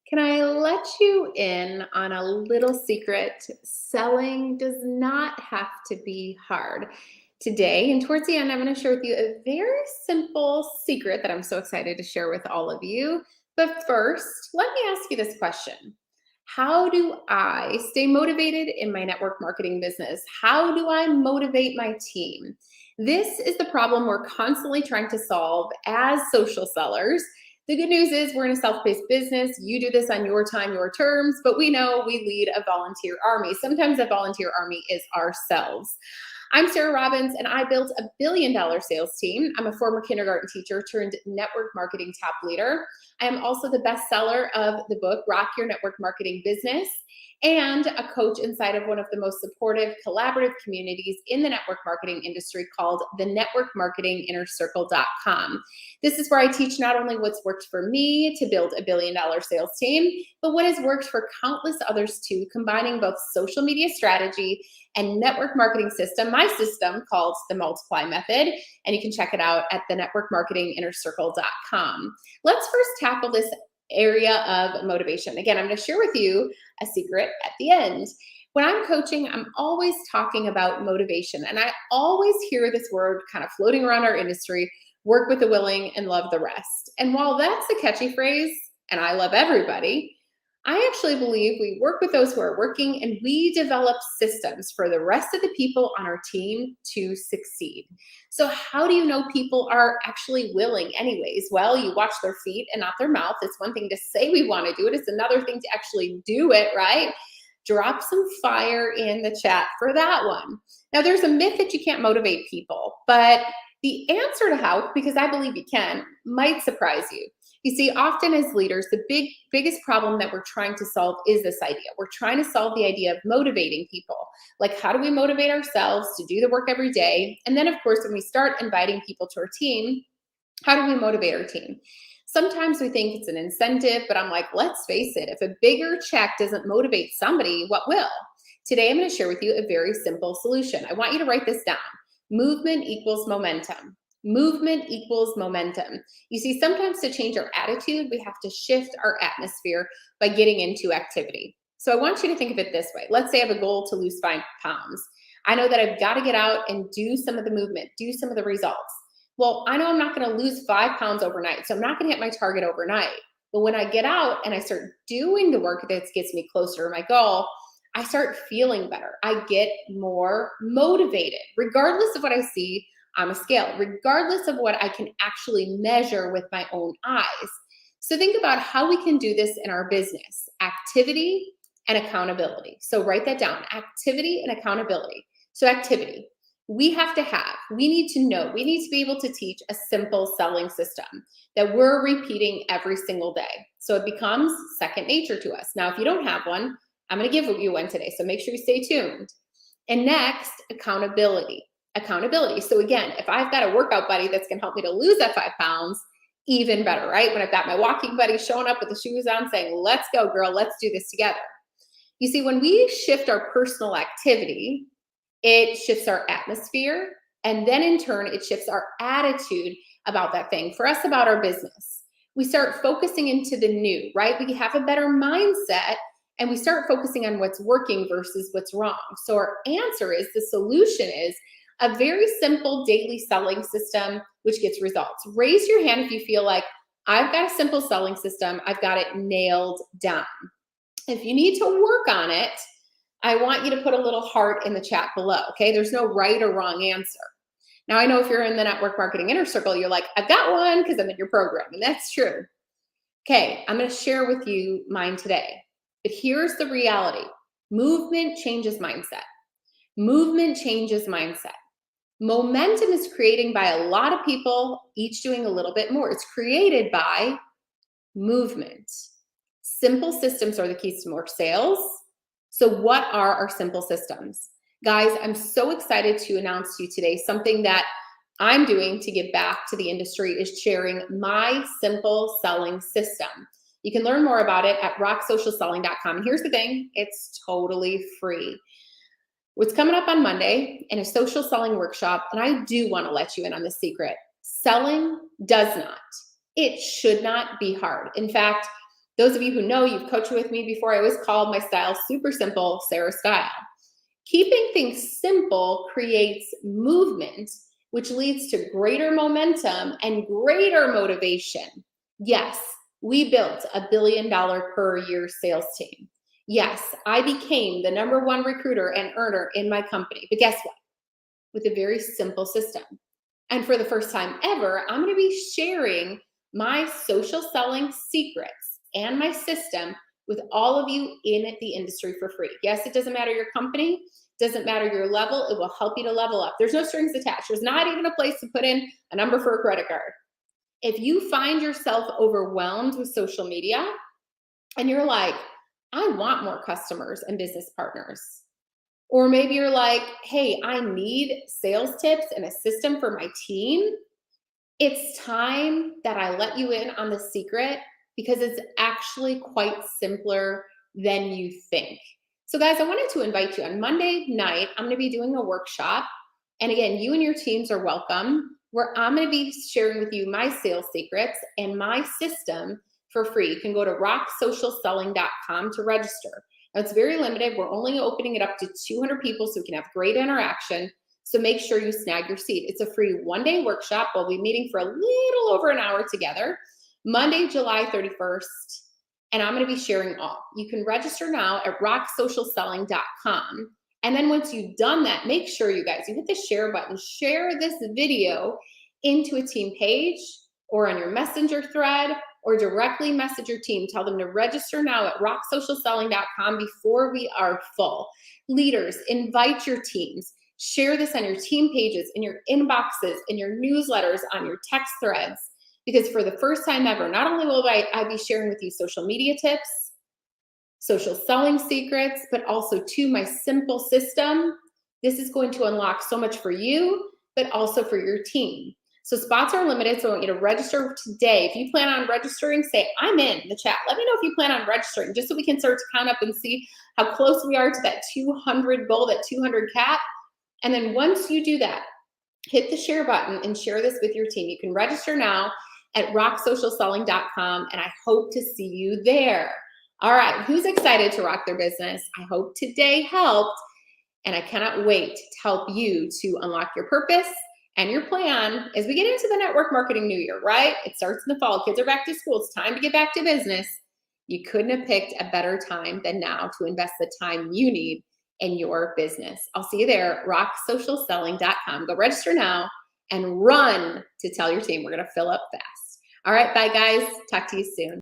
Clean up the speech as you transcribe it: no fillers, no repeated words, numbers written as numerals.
Can I let you in on a little secret? Selling does not have to be hard. Today, and towards the end, I'm going to share with you a very simple secret that I'm so excited to share with all of you. But first, let me ask you this question. How do I stay motivated in my network marketing business? How do I motivate my team? This is the problem we're constantly trying to solve as social sellers. The good news is we're in a self-paced business. You do this on your time, your terms, but we know we lead a volunteer army. Sometimes that volunteer army is ourselves. I'm Sarah Robbins, and I built a billion-dollar sales team. I'm a former kindergarten teacher turned network marketing top leader. I am also the bestseller of the book, Rock Your Network Marketing Business, and a coach inside of one of the most supportive, collaborative communities in the network marketing industry called the networkmarketinginnercircle.com. This is where I teach not only what's worked for me to build a billion-dollar sales team, but what has worked for countless others too, combining both social media strategy and network marketing system, my system called the Multiply Method, and you can check it out at the networkmarketinginnercircle.com. Let's first tackle this area of motivation. Again, I'm going to share with you a secret at the end. When I'm coaching, I'm always talking about motivation, and I always hear this word kind of floating around our industry: work with the willing and love the rest. And while that's a catchy phrase, and I love everybody, I actually believe we work with those who are working and we develop systems for the rest of the people on our team to succeed. So, how do you know people are actually willing, anyways? Well, you watch their feet and not their mouth. It's one thing to say we want to do it, it's another thing to actually do it, right? Drop some fire in the chat for that one. Now, there's a myth that you can't motivate people, but the answer to how, because I believe you can, might surprise you. You see, often as leaders, the biggest problem that we're trying to solve is this idea. We're trying to solve the idea of motivating people. Like, how do we motivate ourselves to do the work every day? And then, of course, when we start inviting people to our team, how do we motivate our team? Sometimes we think it's an incentive, but I'm like, let's face it, if a bigger check doesn't motivate somebody, what will? Today, I'm going to share with you a very simple solution. I want you to write this down. Movement equals momentum. Movement equals momentum. You see, sometimes to change our attitude, we have to shift our atmosphere by getting into activity. So I want you to think of it this way. Let's say I have a goal to lose 5 pounds. I know that I've got to get out and do some of the movement, do some of the results. Well, I know I'm not going to lose 5 pounds overnight, so I'm not going to hit my target overnight. But when I get out and I start doing the work that gets me closer to my goal, I start feeling better. I get more motivated, regardless of what I see on a scale, regardless of what I can actually measure with my own eyes. So think about how we can do this in our business: activity and accountability. So write that down: activity and accountability. So activity, we need to know, we need to be able to teach a simple selling system that we're repeating every single day. So it becomes second nature to us. Now, if you don't have one, I'm going to give you one today. So make sure you stay tuned. And next, accountability. Accountability. So again, if I've got a workout buddy that's going to help me to lose that 5 pounds, even better, right? When I've got my walking buddy showing up with the shoes on saying, let's go, girl, let's do this together. You see, when we shift our personal activity, it shifts our atmosphere. And then in turn, it shifts our attitude about that thing, for us, about our business. We start focusing into the new, right? We have a better mindset and we start focusing on what's working versus what's wrong. So our answer is, the solution is a very simple daily selling system which gets results. Raise your hand if you feel like, I've got a simple selling system, I've got it nailed down. If you need to work on it, I want you to put a little heart in the chat below, okay? There's no right or wrong answer. Now, I know if you're in the Network Marketing Inner Circle, you're like, I've got one because I'm in your program, and that's true. Okay, I'm going to share with you mine today. But here's the reality. Movement changes mindset. Movement changes mindset. Momentum is created by a lot of people, each doing a little bit more. It's created by movement. Simple systems are the keys to more sales. So what are our simple systems? Guys, I'm so excited to announce to you today something that I'm doing to give back to the industry, is sharing my simple selling system. You can learn more about it at rocksocialselling.com. And here's the thing, it's totally free. What's coming up on Monday in a social selling workshop, and I do want to let you in on this secret: selling does not, it should not be hard. In fact, Those of you who know, you've coached with me before, I always call my style super simple, Sarah style. Keeping things simple creates movement, which leads to greater momentum and greater motivation. Yes, we built $1 billion per year sales team. Yes, I became the #1 recruiter and earner in my company. But guess what? With a very simple system. And for the first time ever, I'm going to be sharing my social selling secrets and my system with all of you in the industry for free. Yes, it doesn't matter your company, doesn't matter your level, it will help you to level up. There's no strings attached. There's not even a place to put in a number for a credit card. If you find yourself overwhelmed with social media and you're like, I want more customers and business partners, or maybe you're like, hey, I need sales tips and a system for my team, it's time that I let you in on the secret, because it's actually quite simpler than you think. So guys, I wanted to invite you on Monday night. I'm going to be doing a workshop. And again, you and your teams are welcome, where I'm going to be sharing with you my sales secrets and my system for free. You can go to rocksocialselling.com to register. Now, it's very limited. We're only opening it up to 200 people so we can have great interaction. So make sure you snag your seat. It's a free one-day workshop. We'll be meeting for a little over an hour together, Monday, July 31st. And I'm going to be sharing all. You can register now at rocksocialselling.com. And then once you've done that, make sure you guys, you hit the share button, share this video into a team page or on your messenger thread, or directly message your team. Tell them to register now at rocksocialselling.com before we are full. Leaders, invite your teams. Share this on your team pages, in your inboxes, in your newsletters, on your text threads. Because for the first time ever, not only will I be sharing with you social media tips, social selling secrets, but also too, my simple system. This is going to unlock so much for you, but also for your team. So spots are limited, so I want you to register today. If you plan on registering, say, I'm in the chat. Let me know if you plan on registering, just so we can start to count up and see how close we are to that 200 goal, that 200 cap. And then once you do that, hit the share button and share this with your team. You can register now at rocksocialselling.com, and I hope to see you there. All right, who's excited to rock their business? I hope today helped, and I cannot wait to help you to unlock your purpose and your plan as we get into the network marketing new year, right? It starts in the fall. Kids are back to school. It's time to get back to business. You couldn't have picked a better time than now to invest the time you need in your business. I'll see you there, rocksocialselling.com. Go register now and run to tell your team. We're going to fill up fast. All right, bye guys. Talk to you soon.